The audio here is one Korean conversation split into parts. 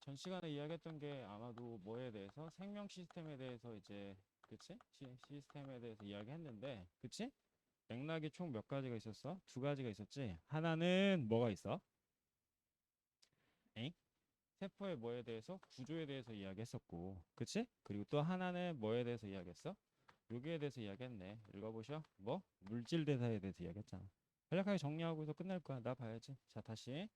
전 시간에 이야기했던 게 아마도 뭐에 대해서 생명 시스템에 대해서 이제 그치? 시스템에 대해서 이야기했는데 그치? 맥락이 총 몇 가지가 있었어? 두 가지가 있었지. 하나는 뭐가 있어? 엥? 세포의 뭐에 대해서 구조에 대해서 이야기했었고 그치? 그리고 또 하나는 뭐에 대해서 이야기했어? 여기에 대해서 이야기했네. 읽어보셔. 뭐? 물질 대사에 대해서 이야기했잖아. 간략하게 정리하고서 끝날 거야. 나 봐야지. 자, 다시.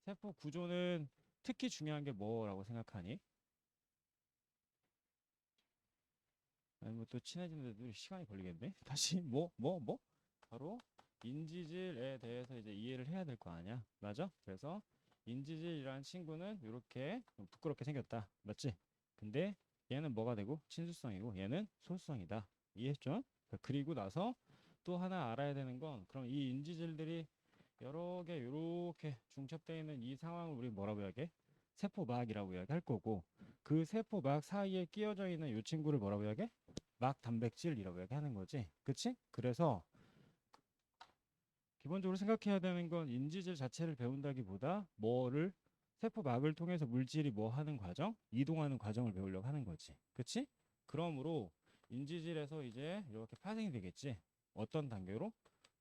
세포 구조는 특히 중요한 게 뭐라고 생각하니? 아니 뭐 또 친해지는데도 시간이 걸리겠네. 다시 뭐? 바로 인지질에 대해서 이제 이해를 해야 될 거 아니야. 맞아? 그래서 인지질이라는 친구는 이렇게 부끄럽게 생겼다. 맞지? 근데 얘는 뭐가 되고 친수성이고 얘는 소수성이다. 이해했죠? 그리고 나서 또 하나 알아야 되는 건 그럼 이 인지질들이 여러 개 이렇게 중첩되어 있는 이 상황을 우리 뭐라고 이야기해? 세포막이라고 이야기할 거고 그 세포막 사이에 끼어져 있는 이 친구를 뭐라고 이야기해? 막 단백질이라고 얘기하는 거지. 그치? 그래서 기본적으로 생각해야 되는 건 인지질 자체를 배운다기보다 뭐를 세포막을 통해서 물질이 뭐 하는 과정? 이동하는 과정을 배우려고 하는 거지. 그치? 그러므로 인지질에서 이제 이렇게 파생이 되겠지. 어떤 단계로?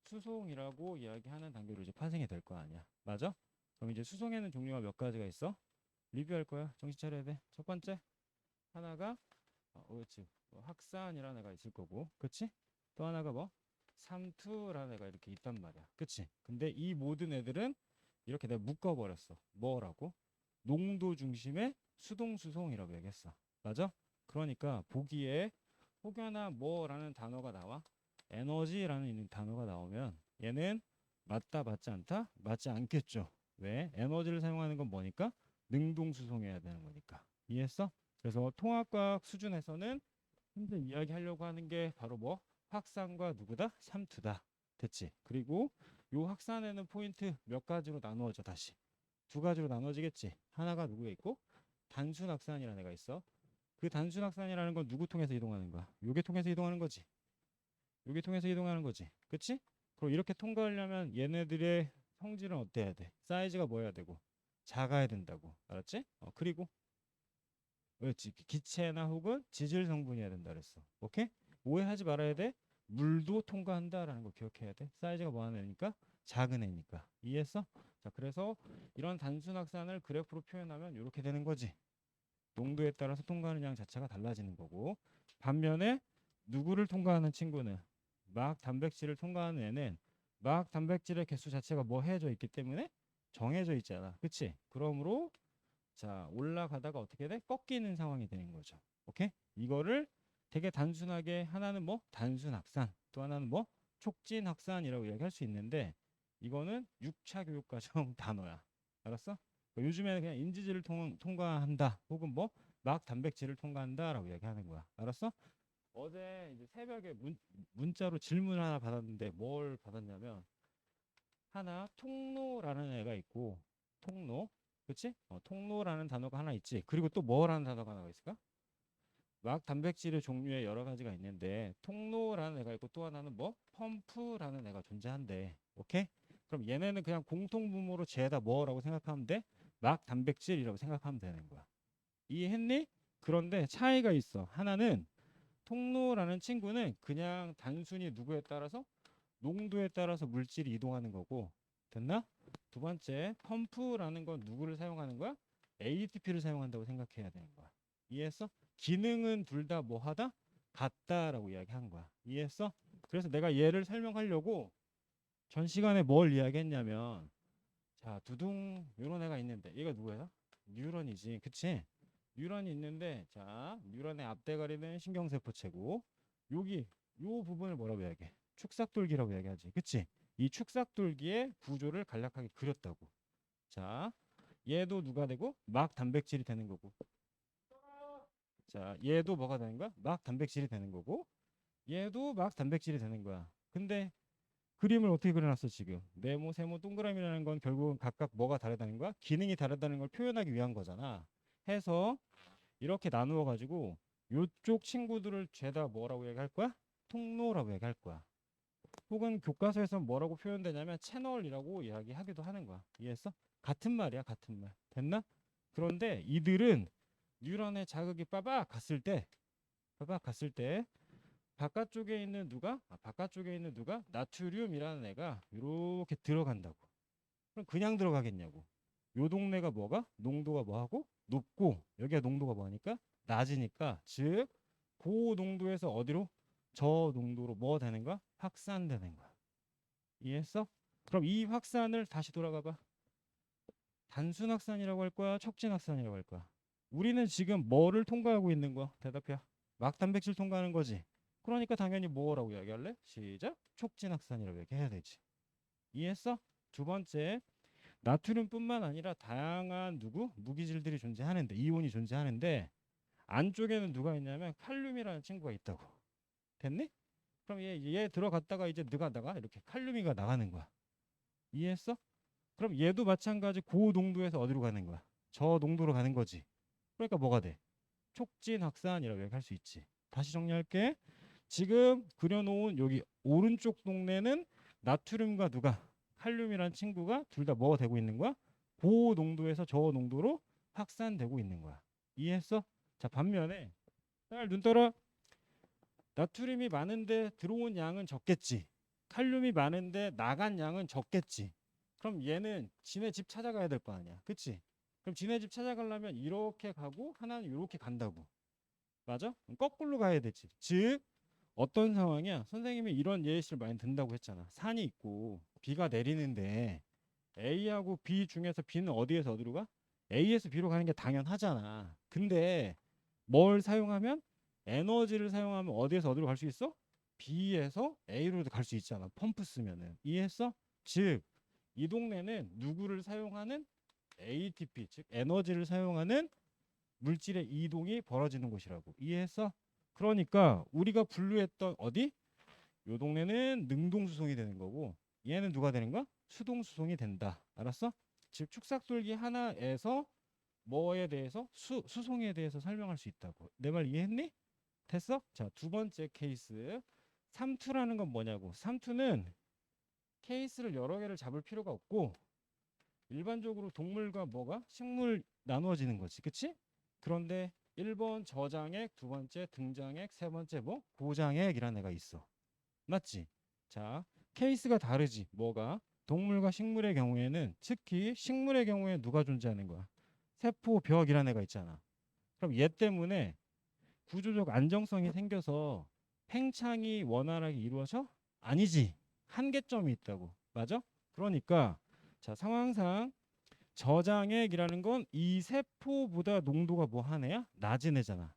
수송이라고 이야기하는 단계로 이제 파생이 될 거 아니야. 맞아? 그럼 이제 수송에는 종류가 몇 가지가 있어? 리뷰할 거야. 정신 차려야 돼. 첫 번째 하나가 그렇지. 뭐 확산이라는 애가 있을 거고, 그치? 또 하나가 뭐 삼투라는 애가 이렇게 있단 말이야, 그치? 근데 이 모든 애들은 이렇게 내가 묶어버렸어. 뭐라고? 농도 중심의 수동수송이라고 얘기했어. 맞아? 그러니까 보기에 혹여나 뭐라는 단어가 나와, 에너지라는 단어가 나오면 얘는 맞다, 맞지 않다? 맞지 않겠죠. 왜? 에너지를 사용하는 건 뭐니까? 능동수송해야 되는 거니까. 이해했어? 그래서 통합과학 수준에서는 현재 이야기하려고 하는 게 바로 뭐 확산과 누구다? 삼투다. 됐지? 그리고 요 확산에는 포인트 몇 가지로 나누어져 다시 두 가지로 나눠지겠지. 하나가 누구에 있고 단순 확산이라는 애가 있어. 그 단순 확산이라는 건 누구 통해서 이동하는 거야? 요게 통해서 이동하는 거지. 요게 통해서 이동하는 거지. 그치? 그럼 이렇게 통과하려면 얘네들의 성질은 어때야 돼? 사이즈가 뭐여야 되고 작아야 된다고. 알았지? 그리고 그렇지. 기체나 혹은 지질 성분이어야 된다 그랬어. 오케이? 오해하지 말아야 돼. 물도 통과한다라는 거 기억해야 돼. 사이즈가 뭐 하는 애니까? 작은 애니까. 이해했어? 자, 그래서 이런 단순 확산을 그래프로 표현하면 이렇게 되는 거지. 농도에 따라서 통과하는 양 자체가 달라지는 거고. 반면에 누구를 통과하는 친구는 막 단백질을 통과하는 애는 막 단백질의 개수 자체가 뭐 해져 있기 때문에 정해져 있잖아. 그치? 그러므로 자, 올라가다가 어떻게 돼? 꺾이는 상황이 되는 거죠. 오케이? 이거를 되게 단순하게 하나는 뭐 단순 확산, 또 하나는 뭐 촉진 확산이라고 이야기할 수 있는데 이거는 6차 교육 과정 단어야. 알았어? 요즘에는 그냥 인지질을 통과한다 혹은 뭐 막 단백질을 통과한다라고 이야기하는 거야. 알았어? 어제 이제 새벽에 문자로 질문 하나 받았는데 뭘 받았냐면 하나 통로라는 애가 있고 통로 그치? 통로라는 단어가 하나 있지. 그리고 또 뭐라는 단어가 하나 있을까? 막 단백질의 종류에 여러 가지가 있는데 통로라는 애가 있고 또 하나는 뭐 펌프라는 애가 존재한대. 오케이? 그럼 얘네는 그냥 공통분모로 죄다 뭐라고 생각하면 돼? 막 단백질이라고 생각하면 되는 거야. 이해했니? 그런데 차이가 있어. 하나는 통로라는 친구는 그냥 단순히 누구에 따라서 농도에 따라서 물질이 이동하는 거고 됐나? 두 번째 펌프라는 건 누구를 사용하는 거야? ATP를 사용한다고 생각해야 되는 거야. 이해했어? 기능은 둘 다 뭐 하다? 같다라고 이야기한 거야. 이해했어? 그래서 내가 얘를 설명하려고 전 시간에 뭘 이야기했냐면 자 두둥 이런 애가 있는데 얘가 누구야? 뉴런이지 그치? 뉴런이 있는데 자 뉴런의 앞대가리는 신경세포체고 여기 요 부분을 뭐라고 이야기해? 축삭돌기라고 이야기하지 그치? 이 축삭돌기의 구조를 간략하게 그렸다고. 자 얘도 누가 되고 막 단백질이 되는 거고 자 얘도 뭐가 되는 거야? 막 단백질이 되는 거고 얘도 막 단백질이 되는 거야. 근데 그림을 어떻게 그려놨어 지금? 네모, 세모, 동그라미라는 건 결국은 각각 뭐가 다르다는 거야? 기능이 다르다는 걸 표현하기 위한 거잖아. 해서 이렇게 나누어 가지고 요쪽 친구들을 죄다 뭐라고 얘기할 거야? 통로라고 얘기할 거야. 혹은 교과서에서 뭐라고 표현되냐면 채널이라고 이야기하기도 하는 거야. 이해했어? 같은 말이야, 같은 말. 됐나? 그런데 이들은 뉴런의 자극이 빠박 갔을 때 바깥쪽에 있는 누가 나트륨이라는 애가 이렇게 들어간다고. 그럼 그냥 들어가겠냐고. 요 동네가 뭐가 농도가 뭐하고 높고 여기가 농도가 뭐하니까 낮으니까 즉 고농도에서 어디로 저농도로 뭐 되는 거야? 확산되는 거야. 이해했어? 그럼 이 확산을 다시 돌아가 봐. 단순 확산이라고 할 거야? 촉진 확산이라고 할 거야? 우리는 지금 뭐를 통과하고 있는 거야? 대답해. 막 단백질 통과하는 거지. 그러니까 당연히 뭐라고 이야기할래? 시작. 촉진 확산이라고 얘기해야 되지. 이해했어? 두 번째, 나트륨뿐만 아니라 다양한 무기질들이 존재하는데 이온이 존재하는데 안쪽에는 누가 있냐면 칼륨이라는 친구가 있다고. 됐니? 그럼 얘 들어갔다가 이제 너가다가 이렇게 칼륨이가 나가는 거야. 이해했어? 그럼 얘도 마찬가지 고농도에서 어디로 가는 거야? 저농도로 가는 거지. 그러니까 뭐가 돼? 촉진 확산이라고 얘기할 수 있지. 다시 정리할게. 지금 그려놓은 여기 오른쪽 동네는 나트륨과 칼륨이라는 친구가 둘 다 뭐가 되고 있는 거야? 고농도에서 저농도로 확산되고 있는 거야. 이해했어? 자, 반면에 잘 눈 떠라. 나트륨이 많은데 들어온 양은 적겠지. 칼륨이 많은데 나간 양은 적겠지. 그럼 얘는 지네 집 찾아가야 될 거 아니야. 그치? 그럼 지네 집 찾아가려면 이렇게 가고 하나는 이렇게 간다고. 맞아? 거꾸로 가야 되지. 즉 어떤 상황이야? 선생님이 이런 예시를 많이 든다고 했잖아. 산이 있고 비가 내리는데 A하고 B 중에서 B는 어디에서 어디로 가? A에서 B로 가는 게 당연하잖아. 근데 뭘 사용하면 에너지를 사용하면 어디에서 어디로 갈 수 있어? B에서 A로도 갈 수 있잖아. 펌프 쓰면은. 이해했어? 즉 이 동네는 누구를 사용하는 ATP, 즉 에너지를 사용하는 물질의 이동이 벌어지는 곳이라고. 이해했어? 그러니까 우리가 분류했던 어디? 요 동네는 능동수송이 되는 거고 얘는 누가 되는 거야? 수동수송이 된다. 알았어? 즉 축삭돌기 하나에서 뭐에 대해서 수송에 대해서 설명할 수 있다고. 내 말 이해했니? 됐어? 자, 두 번째 케이스. 삼투라는 건 뭐냐고. 삼투는 케이스를 여러 개를 잡을 필요가 없고 일반적으로 동물과 뭐가 식물 나누어지는 거지. 그치? 그런데 1번 저장액, 두 번째 등장액, 세 번째 뭐? 고장액이라는 애가 있어. 맞지? 자, 케이스가 다르지. 뭐가? 동물과 식물의 경우에는 특히 식물의 경우에 누가 존재하는 거야? 세포벽이라는 애가 있잖아. 그럼 얘 때문에 구조적 안정성이 생겨서 팽창이 원활하게 이루어져? 아니지. 한계점이 있다고. 맞아? 그러니까 자, 상황상 저장액이라는 건 이 세포보다 농도가 뭐 한 애야? 낮은 애잖아.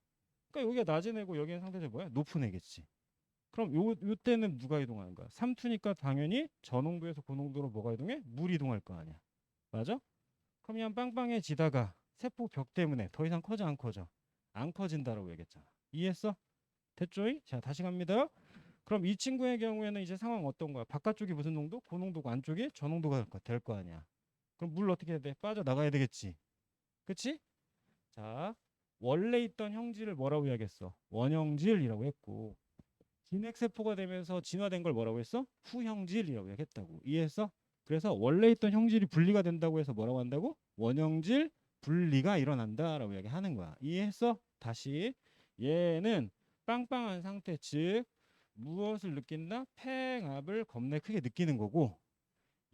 그러니까 여기가 낮은 애고 여기는 상대적으로 뭐야? 높은 애겠지. 그럼 요 때는 누가 이동하는 거야? 삼투니까 당연히 저농도에서 고농도로 뭐가 이동해? 물 이동할 거 아니야. 맞아? 그럼 그냥 빵빵해지다가 세포 벽 때문에 더 이상 커져 안 커져? 안 커진다라고 얘기했잖아. 이해했어? 됐죠이? 자, 다시 갑니다. 그럼 이 친구의 경우에는 이제 상황 어떤 거야? 바깥쪽이 무슨 농도? 고농도고 안쪽이 저농도가 될 거 아니야. 그럼 물 어떻게 해야 돼? 빠져나가야 되겠지. 그치? 자, 원래 있던 형질을 뭐라고 이야기했어? 원형질이라고 했고 진핵세포가 되면서 진화된 걸 뭐라고 했어? 후형질이라고 이야기했다고. 이해했어? 그래서 원래 있던 형질이 분리가 된다고 해서 뭐라고 한다고? 원형질 분리가 일어난다라고 이야기하는 거야. 이해했어? 다시 얘는 빵빵한 상태 즉 무엇을 느낀다? 팽압을 겁내 크게 느끼는 거고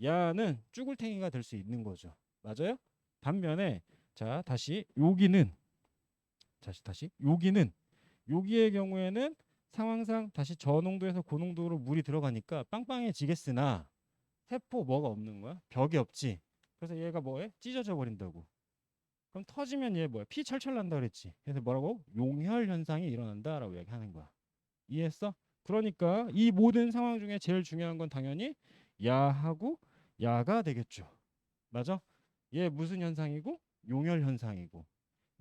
야는 쭈글탱이가 될 수 있는 거죠. 맞아요? 반면에 자 다시 여기는 여기의 경우에는 상황상 다시 저농도에서 고농도로 물이 들어가니까 빵빵해지겠으나 세포 뭐가 없는 거야? 벽이 없지. 그래서 얘가 뭐해? 찢어져 버린다고. 그럼 터지면 얘 뭐야? 피 철철 난다 그랬지. 그래서 뭐라고? 용혈 현상이 일어난다라고 얘기하는 거야. 이해했어? 그러니까 이 모든 상황 중에 제일 중요한 건 당연히 야하고 야가 되겠죠. 맞아? 얘 무슨 현상이고? 용혈 현상이고.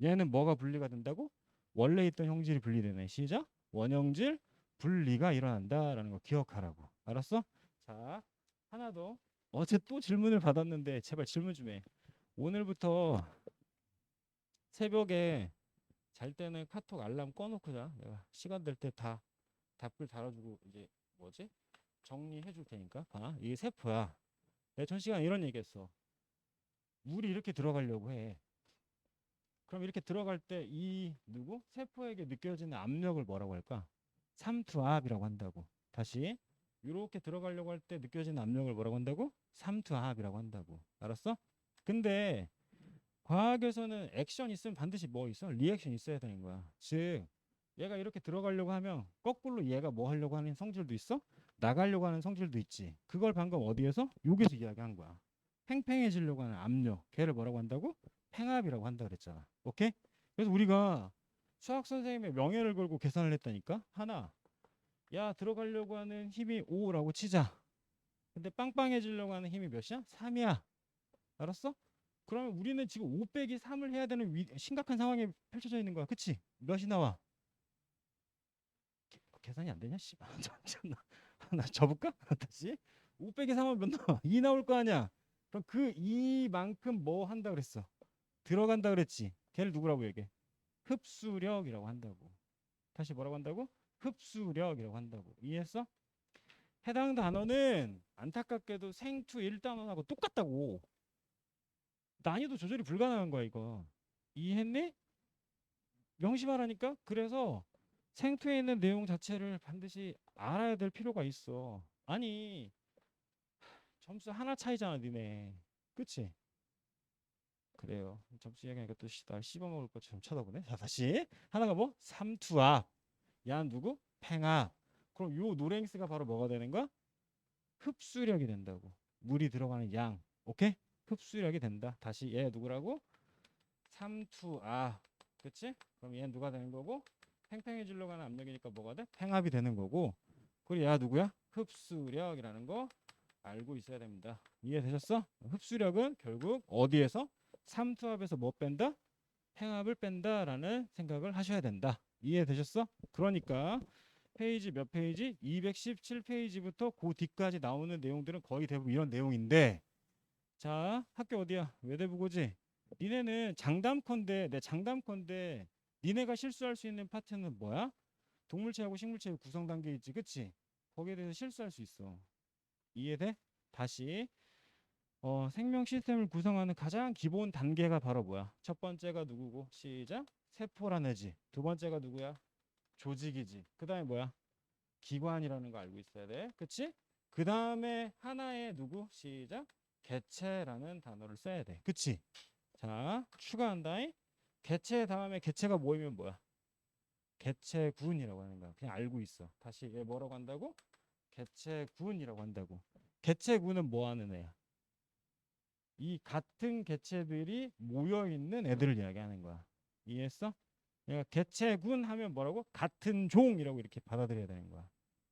얘는 뭐가 분리가 된다고? 원래 있던 형질이 분리되네. 시작. 원형질 분리가 일어난다라는 거 기억하라고. 알았어? 자, 하나 더. 어제 또 질문을 받았는데 제발 질문 좀 해. 오늘부터 새벽에 잘 때는 카톡 알람 꺼놓고 자. 내가 시간 될 때 다 답글 달아주고 이제 뭐지? 정리해 줄 테니까. 봐. 이게 세포야. 내가 전 시간 이런 얘기했어. 물이 이렇게 들어가려고 해. 그럼 이렇게 들어갈 때 이 누구? 세포에게 느껴지는 압력을 뭐라고 할까? 삼투압이라고 한다고. 다시 이렇게 들어가려고 할 때 느껴지는 압력을 뭐라고 한다고? 삼투압이라고 한다고. 알았어? 근데 과학에서는 액션 있으면 반드시 뭐 있어? 리액션 있어야 되는 거야. 즉 얘가 이렇게 들어가려고 하면 거꾸로 얘가 뭐 하려고 하는 성질도 있어? 나가려고 하는 성질도 있지. 그걸 방금 어디에서? 여기서 이야기한 거야. 팽팽해지려고 하는 압력. 걔를 뭐라고 한다고? 팽압이라고 한다 그랬잖아. 오케이? 그래서 우리가 수학 선생님의 명예를 걸고 계산을 했다니까. 하나, 야 들어가려고 하는 힘이 5라고 치자. 근데 빵빵해지려고 하는 힘이 몇이야? 3이야. 알았어? 그러면 우리는 지금 5 빼기 3을 해야 되는 심각한 상황에 펼쳐져 있는 거야. 그치? 몇이 나와? 계산이 안 되냐? 씨. 나 접을까? 다시. 5 빼기 3하면 몇 나와? 2 나올 거 아니야. 그럼 그 2만큼 뭐 한다 그랬어? 들어간다 그랬지. 걔를 누구라고 얘기해? 흡수력이라고 한다고. 다시 뭐라고 한다고? 흡수력이라고 한다고. 이해했어? 해당 단어는 안타깝게도 생투 1단원하고 똑같다고. 난이도 조절이 불가능한 거야 이거. 이해했니? 명심하라니까. 그래서 생투에 있는 내용 자체를 반드시 알아야 될 필요가 있어. 아니 점수 하나 차이잖아 니네. 그치? 그래요. 점수 이야기하니까 또 날 씹어먹을 것처럼 쳐다보네. 자 다시 하나가 뭐? 삼투압. 야 누구? 팽압. 그럼 요 노랭스가 바로 뭐가 되는 거야? 흡수력이 된다고. 물이 들어가는 양. 오케이? 흡수력이 된다. 다시 얘 누구라고? 삼투압. 그치? 그럼 얘는 누가 되는 거고? 팽팽해지려고 하는 압력이니까 뭐가 돼? 팽압이 되는 거고. 그리고 얘가 누구야? 흡수력이라는 거 알고 있어야 됩니다. 이해되셨어? 흡수력은 결국 어디에서? 삼투압에서 뭐 뺀다? 팽압을 뺀다라는 생각을 하셔야 된다. 이해되셨어? 그러니까 페이지 몇 페이지? 217페이지부터 그 뒤까지 나오는 내용들은 거의 대부분 이런 내용인데, 자 학교 어디야? 외대부고지? 니네는 장담컨대, 내 장담컨대 니네가 실수할 수 있는 파트는 뭐야? 동물체하고 식물체의 구성 단계 있지, 그치? 거기에 대해서 실수할 수 있어. 이해돼? 다시 생명 시스템을 구성하는 가장 기본 단계가 바로 뭐야? 첫 번째가 누구고? 시작. 세포란 애지. 두 번째가 누구야? 조직이지. 그 다음에 뭐야? 기관이라는 거 알고 있어야 돼. 그치? 그 다음에 하나의 누구? 시작. 개체라는 단어를 써야 돼. 그치? 자, 추가한다잉. 개체 다음에 개체가 모이면 뭐야? 개체군이라고 하는 거야. 그냥 알고 있어. 다시 얘 뭐라고 한다고? 개체군이라고 한다고. 개체군은 뭐 하는 애야? 이 같은 개체들이 모여 있는 애들을 이야기하는 거야. 이해했어? 얘가 개체군 하면 뭐라고? 같은 종이라고 이렇게 받아들여야 되는 거야.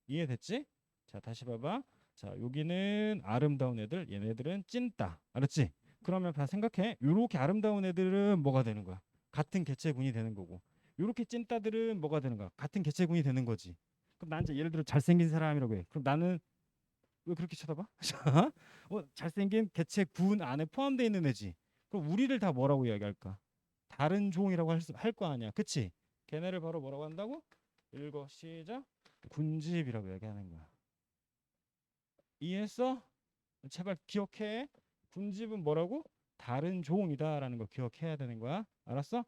이해됐지? 자, 다시 봐봐. 자, 여기는 아름다운 애들, 얘네들은 찐따. 알았지? 그러면 다 생각해. 요렇게 아름다운 애들은 뭐가 되는 거야? 같은 개체군이 되는 거고. 요렇게 찐따들은 뭐가 되는 거야? 같은 개체군이 되는 거지. 그럼 난 이제 예를 들어 잘생긴 사람이라고 해. 그럼 나는 왜 그렇게 쳐다봐? 자, 잘생긴 개체군 안에 포함되어 있는 애지. 그럼 우리를 다 뭐라고 이야기할까? 다른 종이라고 할 거 아니야. 그치? 걔네를 바로 뭐라고 한다고? 읽어 시작. 군집이라고 이야기하는 거야. 이해했어? 제발 기억해. 군집은 뭐라고? 다른 종이다라는 거 기억해야 되는 거야. 알았어?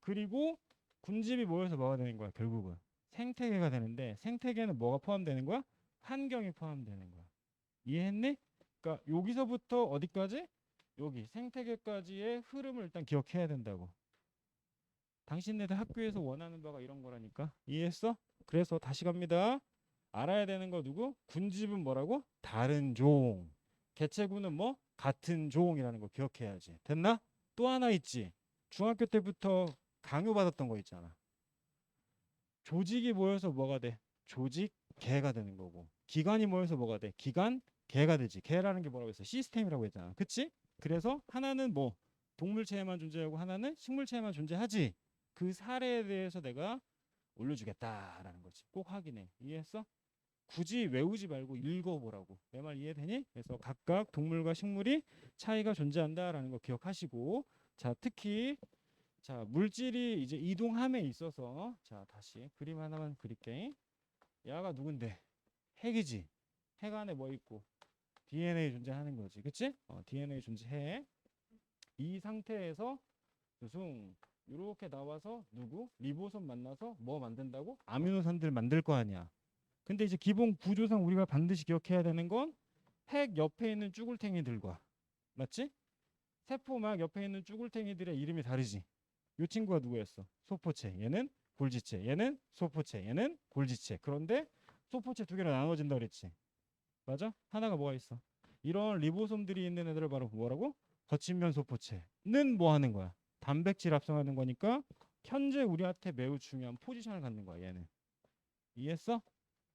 그리고 군집이 모여서 뭐가 되는 거야? 결국은 생태계가 되는데, 생태계는 뭐가 포함되는 거야? 환경이 포함되는 거야. 이해했니? 그러니까 여기서부터 어디까지? 여기 생태계까지의 흐름을 일단 기억해야 된다고. 당신네들 학교에서 원하는 바가 이런 거라니까. 이해했어? 그래서 다시 갑니다. 알아야 되는 거 누구? 군집은 뭐라고? 다른 종. 개체군은 뭐? 같은 종이라는 거 기억해야지. 됐나? 또 하나 있지. 중학교 때부터 강요받았던 거 있잖아. 조직이 모여서 뭐가 돼? 조직 개가 되는 거고. 기관이 모여서 뭐가 돼? 기관 개가 되지. 개라는 게 뭐라고 했어? 시스템이라고 했잖아. 그치? 그래서 하나는 뭐 동물체에만 존재하고 하나는 식물체에만 존재하지. 그 사례에 대해서 내가 올려주겠다라는 거지. 꼭 확인해. 이해했어? 굳이 외우지 말고 읽어보라고. 내 말 이해되니? 그래서 각각 동물과 식물이 차이가 존재한다라는 거 기억하시고, 자 특히 자 물질이 이제 이동함에 있어서, 자 다시 그림 하나만 그릴게. 야가 누군데? 핵이지. 핵 안에 뭐 있고? DNA 존재하는 거지. 그치? DNA 존재해. 이 상태에서 무슨 이렇게 나와서 누구? 리보솜 만나서 뭐 만든다고? 아미노산들 만들 거 아니야. 근데 이제 기본 구조상 우리가 반드시 기억해야 되는 건 핵 옆에 있는 쭈글탱이들과, 맞지? 세포막 옆에 있는 쭈글탱이들의 이름이 다르지. 이 친구가 누구였어? 소포체. 얘는 골지체. 얘는 소포체. 얘는 골지체. 그런데 소포체 두 개로 나눠진다 그랬지. 맞아? 하나가 뭐가 있어? 이런 리보솜들이 있는 애들을 바로 뭐라고? 거친면 소포체는 뭐 하는 거야? 단백질 합성하는 거니까 현재 우리한테 매우 중요한 포지션을 갖는 거야. 얘는. 이해했어?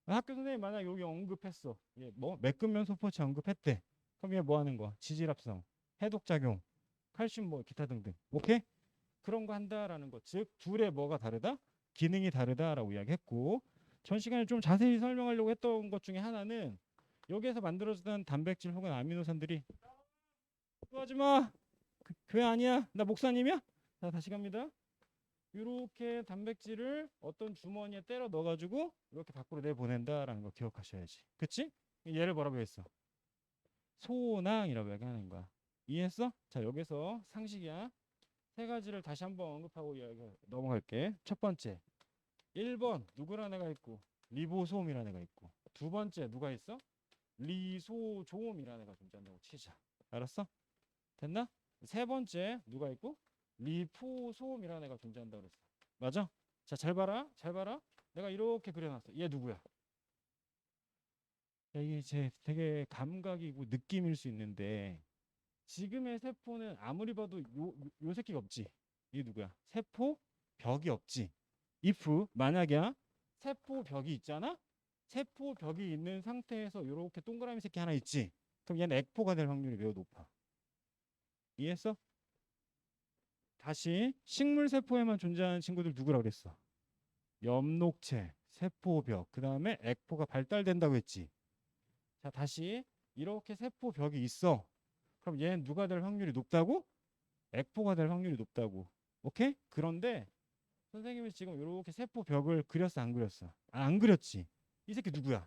학교 선생님 만약 여기 언급했어. 얘 뭐 매끈면 소포체 언급했대. 그럼 얘 뭐 하는 거야? 지질 합성, 해독 작용, 칼슘 뭐 기타 등등. 오케이? 그런 거 한다라는 거. 즉 둘의 뭐가 다르다? 기능이 다르다라고 이야기했고, 전 시간에 좀 자세히 설명하려고 했던 것 중에 하나는 여기에서 만들어지던 단백질 혹은 아미노산들이 하지 마. 교회 아니야. 나 목사님이야. 자, 다시 갑니다. 이렇게 단백질을 어떤 주머니에 때려 넣어가지고 이렇게 밖으로 내보낸다라는 거 기억하셔야지. 그치? 얘를 뭐라고 했어? 소낭이라고 얘기하는 거야. 이해했어? 자, 여기서 상식이야. 세 가지를 다시 한번 언급하고 넘어갈게. 첫 번째, 1번 누구라는 애가 있고 리보솜이라는 애가 있고, 두 번째 누가 있어? 리소조움이라는 애가 존재한다고 치자. 알았어? 됐나? 세 번째 누가 있고 리포솜이라는 애가 존재한다고 그랬어. 맞아? 자, 잘 봐라. 잘 봐라. 내가 이렇게 그려놨어. 얘 누구야? 야, 이게 제 되게 감각이고 느낌일 수 있는데 지금의 세포는 아무리 봐도 요 새끼가 없지. 이게 누구야? 세포 벽이 없지. if 만약이야 세포 벽이 있잖아. 세포 벽이 있는 상태에서 이렇게 동그라미 새끼 하나 있지. 그럼 얘는 액포가 될 확률이 매우 높아. 이해했어? 다시 식물 세포에만 존재하는 친구들 누구라고 그랬어? 엽록체, 세포벽, 그 다음에 액포가 발달된다고 했지. 자, 다시 이렇게 세포벽이 있어. 그럼 얘는 누가 될 확률이 높다고? 액포가 될 확률이 높다고. 오케이? 그런데 선생님이 지금 이렇게 세포벽을 그렸어, 안 그렸어? 아, 안 그렸지. 이 새끼 누구야?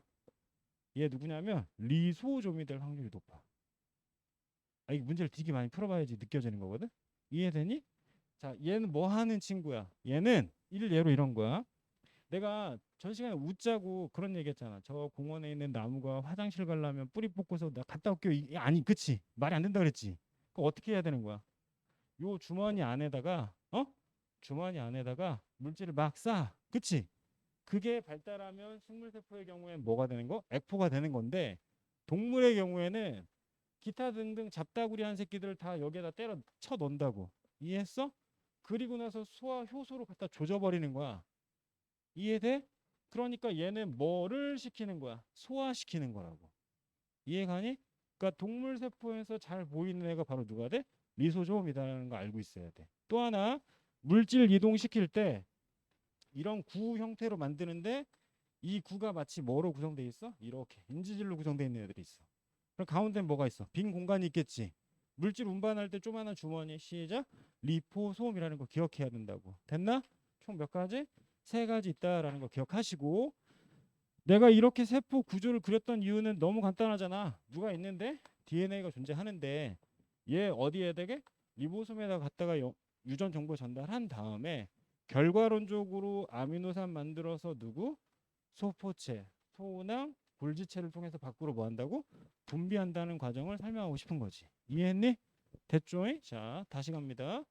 얘 누구냐면 리소좀이 될 확률이 높아. 아, 이 문제를 되게 많이 풀어봐야지 느껴지는 거거든. 이해되니? 자, 얘는 뭐 하는 친구야? 얘는 일례로 이런 거야. 내가 전 시간에 웃자고 그런 얘기 했잖아. 저 공원에 있는 나무가 화장실 가려면 뿌리 뽑고서 나 갔다 올게요. 아니, 그치? 말이 안 된다 그랬지? 그거 어떻게 해야 되는 거야? 요 주머니 안에다가 주머니 안에다가 물질을 막 싸. 그치? 그게 발달하면 식물세포의 경우엔 뭐가 되는 거? 액포가 되는 건데, 동물의 경우에는 기타 등등 잡다구리한 새끼들을 다 여기에다 때려 쳐 넣는다고. 이해했어? 그리고 나서 소화 효소로 갖다 조져버리는 거야. 이해돼? 그러니까 얘는 뭐를 시키는 거야? 소화시키는 거라고. 이해가니? 그러니까 동물 세포에서 잘 보이는 애가 바로 누가 돼? 리소조움이라는 거 알고 있어야 돼. 또 하나, 물질 이동시킬 때 이런 구 형태로 만드는데 이 구가 마치 뭐로 구성되어 있어? 이렇게 인지질로 구성되어 있는 애들이 있어. 그럼 가운데는 뭐가 있어? 빈 공간이 있겠지. 물질 운반할 때 조그마한 주머니. 시작. 리포솜이라는 거 기억해야 된다고. 됐나? 총 몇 가지? 세 가지 있다라는 거 기억하시고, 내가 이렇게 세포 구조를 그렸던 이유는 너무 간단하잖아. 누가 있는데 DNA가 존재하는데 얘 어디에 되게 리보솜에다 갖다가 유전 정보 전달한 다음에 결과론적으로 아미노산 만들어서 누구? 소포체, 소낭, 골지체를 통해서 밖으로 뭐 한다고? 분비한다는 과정을 설명하고 싶은 거지. 이해했니? 됐죠? 자, 다시 갑니다.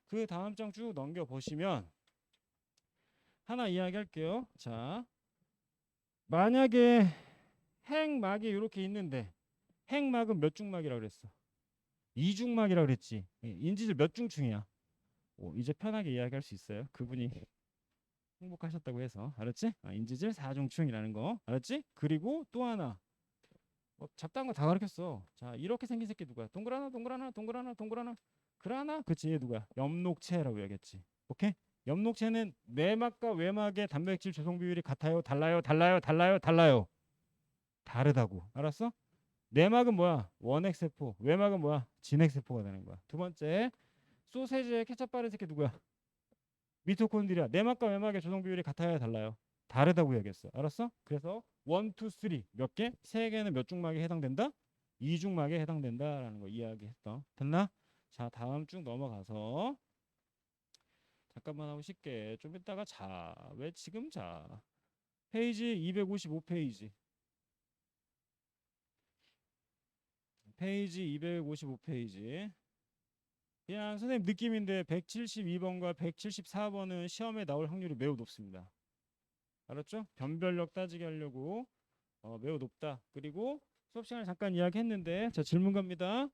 그 다음 장 쭉 넘겨 보시면 하나 이야기할게요. 자, 만약에 핵막이 이렇게 있는데 핵막은 몇 중막이라고 그랬어? 2중막이라고 그랬지. 인지질 몇 중충이야? 이제 편하게 이야기할 수 있어요. 그분이 행복하셨다고 해서. 알았지? 인지질 4중충이라는 거. 알았지? 그리고 또 하나. 잡다한 거 다 가르쳤어. 자, 이렇게 생긴 새끼 누구야? 동그라나 동그라나 동그라나 동그라나 그라나? 그치, 얘 누구야? 엽록체라고 얘기했지. 오케이? 엽록체는 내막과 외막의 단백질 조성 비율이 같아요? 달라요? 달라요? 달라요? 달라요? 다르다고. 알았어? 내막은 뭐야? 원핵세포. 외막은 뭐야? 진핵세포가 되는 거야. 두 번째, 소세지에 케첩 바른 새끼 누구야? 미토콘드리아. 내막과 외막의 조성 비율이 같아요? 달라요? 다르다고 얘기했어. 알았어? 그래서 1, 2, 3 몇 개? 세 개는 몇 중막에 해당된다? 2중막에 해당된다라는 거 이야기했어. 됐나? 자, 다음 쭉 넘어가서 잠깐만 하고 쉴게. 좀 이따가 자. 왜 지금 자? 페이지 255페이지. 페이지 255페이지. 그냥 선생님 느낌인데 172번과 174번은 시험에 나올 확률이 매우 높습니다. 알았죠? 변별력 따지게 하려고 매우 높다. 그리고 수업 시간에 잠깐 이야기했는데 자 질문 갑니다.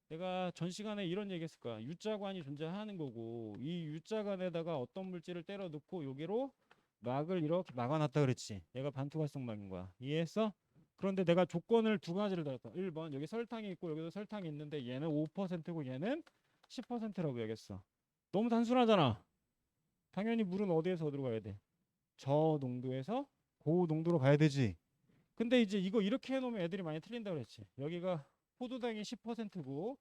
내가 전 시간에 이런 얘기했을 거야. U자관이 존재하는 거고 이 U자관에다가 어떤 물질을 때려 넣고 여기로 막을 이렇게 막아놨다 그랬지. 얘가 반투활성막인 거야. 이해했어? 그런데 내가 조건을 두 가지를 달았다. 1번 여기 설탕이 있고 여기도 설탕이 있는데 얘는 5%고 얘는 10%라고 얘기했어. 너무 단순하잖아. 당연히 물은 어디에서 어디로 가야 돼? 저 농도에서 고 농도로 가야 되지. 근데 이제 이거 이렇게 해놓으면 애들이 많이 틀린다 그랬지. 여기가 포도당이 10%고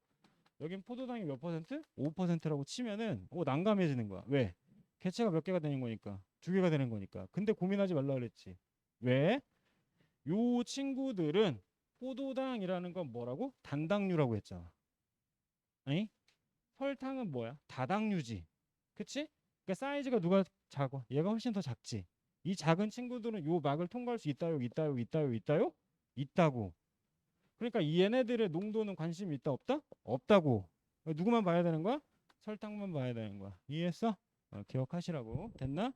여긴 포도당이 몇 퍼센트? 5%라고 치면은 난감해지는 거야. 왜? 개체가 몇 개가 되는 거니까. 두 개가 되는 거니까. 근데 고민하지 말라 그랬지. 왜? 요 친구들은 포도당이라는 건 뭐라고? 단당류라고 했잖아. 아니? 설탕은 뭐야? 다당류지. 그치? 그러니까 사이즈가 누가 작아? 얘가 훨씬 더 작지. 이 작은 친구들은 요 막을 통과할 수 있다요, 있다요, 있다요, 있다요? 있다고. 그러니까 얘네들의 농도는 관심이 있다, 없다? 없다고. 누구만 봐야 되는 거야? 설탕만 봐야 되는 거야. 이해했어? 기억하시라고. 됐나?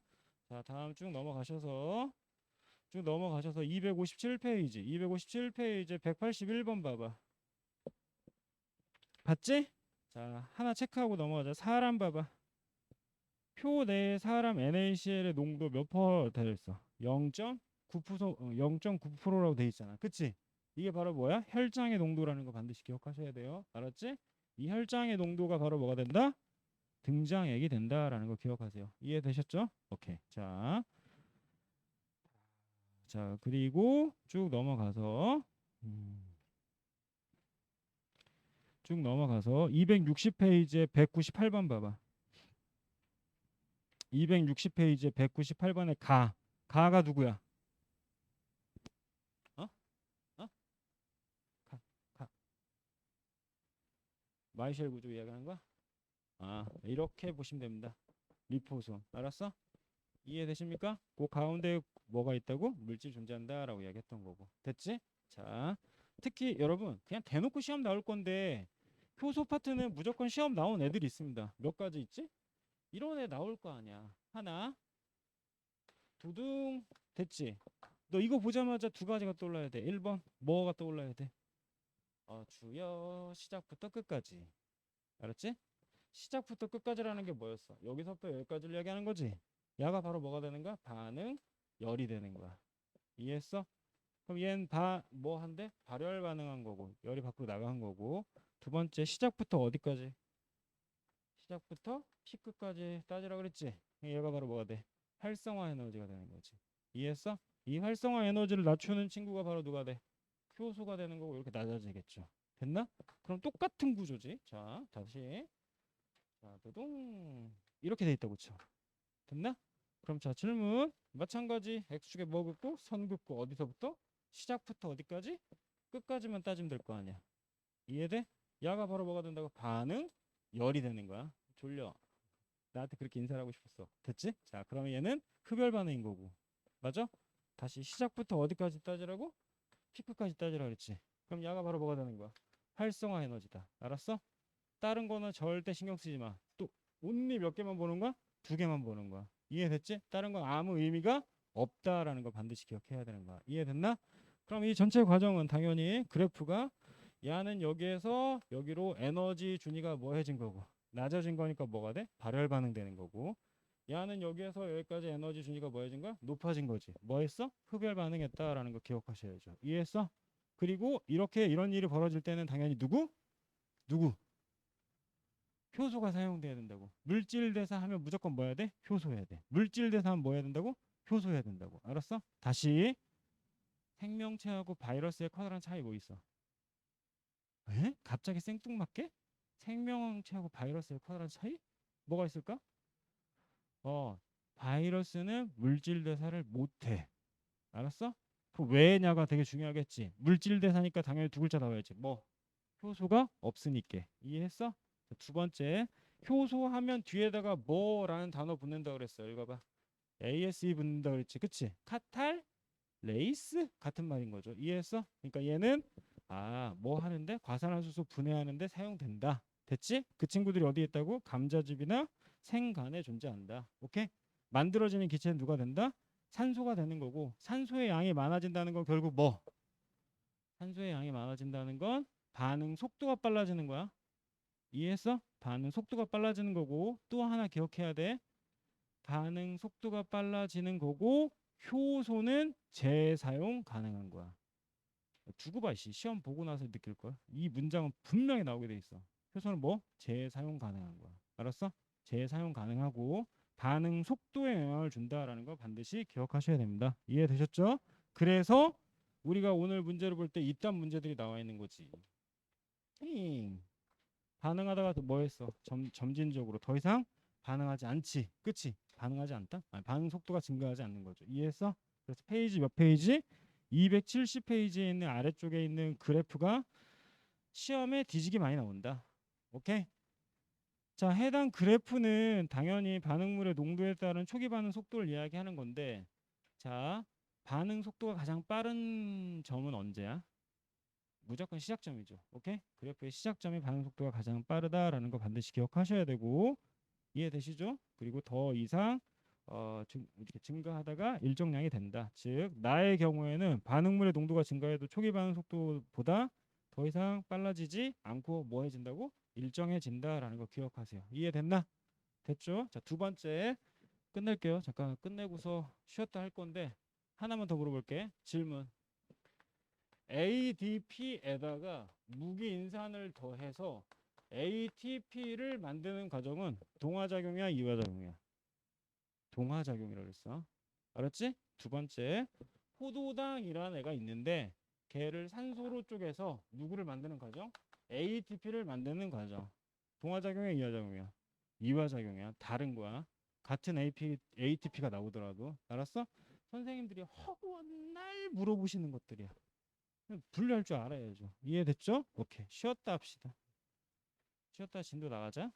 자, 다음 쭉 넘어가셔서 257페이지. 257페이지 181번 봐봐. 봤지? 자, 하나 체크하고 넘어가자. 사람 봐봐. 표 내에 사람 NaCl의 농도 몇 퍼 되어있어? 0.9%라고 돼 있잖아. 그치? 이게 바로 뭐야? 혈장의 농도라는 거 반드시 기억하셔야 돼요. 알았지? 이 혈장의 농도가 바로 뭐가 된다? 등장액이 된다라는 거 기억하세요. 이해되셨죠? 오케이. 자 그리고 쭉 넘어가서 260페이지에 198번 봐봐. 260페이지에 198번에 가가 누구야? 어? 어? 가. 마이셸 구조 이야기하는 거야? 이렇게 보시면 됩니다. 리포솜. 알았어? 이해되십니까? 그 가운데 뭐가 있다고? 물질 존재한다라고 이야기했던 거고. 됐지? 자, 특히 여러분 그냥 대놓고 시험 나올 건데 효소 파트는 무조건 시험 나온 애들이 있습니다. 몇 가지 있지? 이런 애 나올 거 아니야. 하나, 두둥, 됐지? 너 이거 보자마자 두 가지가 떠올라야 돼. 1번 뭐가 떠올라야 돼? 주여 시작부터 끝까지. 알았지? 시작부터 끝까지라는 게 뭐였어? 여기서부터 여기까지를 이야기하는 거지. 야가 바로 뭐가 되는 거야? 반응, 열이 되는 거야. 이해했어? 그럼 얘는 뭐 한대? 발열 반응한 거고 열이 밖으로 나간 거고. 두 번째 시작부터 어디까지? 시작부터 피크까지 따지라 그랬지. 얘가 바로 뭐가 돼? 활성화 에너지가 되는 거지. 이해했어? 이 활성화 에너지를 낮추는 친구가 바로 누가 돼? 효소가 되는 거고 이렇게 낮아지겠죠. 됐나? 그럼 똑같은 구조지. 자, 다시. 자, 두둥. 이렇게 돼 있다고 쳐. 됐나? 그럼 자, 질문. 마찬가지. X축에 뭐 긋고 선 긋고 어디서부터? 시작부터 어디까지? 끝까지만 따지면 될 거 아니야. 이해돼? 야가 바로 뭐가 된다고? 반응, 열이 되는 거야. 졸려. 나한테 그렇게 인사를 하고 싶었어. 됐지? 자, 그러면 얘는 흡열 반응인 거고. 맞아? 다시 시작부터 어디까지 따지라고? 피크까지 따지라 그랬지. 그럼 야가 바로 뭐가 되는 거야? 활성화 에너지다. 알았어? 다른 거는 절대 신경 쓰지 마. 또 온리 몇 개만 보는 거야? 두 개만 보는 거야. 이해됐지? 다른 건 아무 의미가 없다라는 거 반드시 기억해야 되는 거야. 이해됐나? 그럼 이 전체 과정은 당연히 그래프가 야는 여기에서 여기로 에너지 준위가 뭐 해진 거고 낮아진 거니까 뭐가 돼? 발열 반응되는 거고 야는 여기에서 여기까지 에너지 준위가 뭐 해진 거야? 높아진 거지. 뭐 했어? 흡열 반응했다라는 거 기억하셔야죠. 이해했어? 그리고 이렇게 이런 일이 벌어질 때는 당연히 누구? 효소가 사용돼야 된다고. 물질 대사하면 무조건 뭐 해야 돼? 효소 해야 돼. 물질 대사하면 뭐 해야 된다고? 효소 해야 된다고. 알았어? 다시 생명체하고 바이러스의 커다란 차이 뭐 있어? 에? 갑자기 생뚱맞게? 생명체하고 바이러스의 커다란 차이? 뭐가 있을까? 바이러스는 물질 대사를 못해. 알았어? 그 왜냐가 되게 중요하겠지. 물질 대사니까 당연히 두 글자 나와야지. 뭐? 효소가 없으니까. 이해했어? 자, 두 번째 효소 하면 뒤에다가 뭐라는 단어 붙는다 그랬어. 읽어봐. ASE 붙는다 그랬지. 그치? 카탈 레이스 같은 말인 거죠. 이해했어? 그러니까 얘는 뭐 하는데 과산화수소 분해하는데 사용된다. 됐지? 그 친구들이 어디에 있다고? 감자즙이나 생간에 존재한다. 오케이? 만들어지는 기체는 누가 된다? 산소가 되는 거고, 산소의 양이 많아진다는 건 결국 뭐? 산소의 양이 많아진다는 건 반응 속도가 빨라지는 거야. 이해했어? 반응 속도가 빨라지는 거고, 또 하나 기억해야 돼. 반응 속도가 빨라지는 거고, 효소는 재사용 가능한 거야. 두고 봐, 시험 보고 나서 느낄 거야. 이 문장은 분명히 나오게 돼 있어. 효소는 뭐? 재사용 가능한 거야. 알았어? 재사용 가능하고 반응 속도에 영향을 준다라는 거 반드시 기억하셔야 됩니다. 이해되셨죠? 그래서 우리가 오늘 문제를 볼 때 이딴 문제들이 나와 있는 거지. 반응하다가 또 뭐 했어? 점진적으로 더 이상 반응하지 않지. 그치? 반응하지 않다? 반응 속도가 증가하지 않는 거죠. 이해했어? 그래서 페이지 몇 페이지? 270페이지에 있는 아래쪽에 있는 그래프가 시험에 뒤지게 많이 나온다. 오케이? 자, 해당 그래프는 당연히 반응물의 농도에 따른 초기 반응 속도를 이야기하는 건데, 자, 반응 속도가 가장 빠른 점은 언제야? 무조건 시작점이죠. 오케이? 그래프의 시작점이 반응 속도가 가장 빠르다라는 거 반드시 기억하셔야 되고, 이해되시죠? 그리고 더 이상 이렇게 증가하다가 일정량이 된다. 즉 나의 경우에는 반응물의 농도가 증가해도 초기 반응 속도보다 더 이상 빨라지지 않고 뭐 해진다고? 일정해진다라는 거 기억하세요. 이해됐나? 됐죠? 자, 두 번째 끝낼게요. 잠깐 끝내고서 쉬었다 할 건데 하나만 더 물어볼게. 질문. ADP에다가 무기인산을 더해서 ATP를 만드는 과정은 동화작용이야, 이화작용이야? 동화작용이라고 했어. 알았지? 두 번째, 포도당이라는 애가 있는데 걔를 산소로 쪼개서 누구를 만드는 과정? ATP를 만드는 과정. 동화작용이야, 이화작용이야? 이화작용이야. 다른 거야. 같은 ATP가 나오더라도. 알았어? 선생님들이 허구한 날 물어보시는 것들이야. 분류할 줄 알아야죠. 이해됐죠? 오케이. 쉬었다 합시다. 쉬었다 진도 나가자.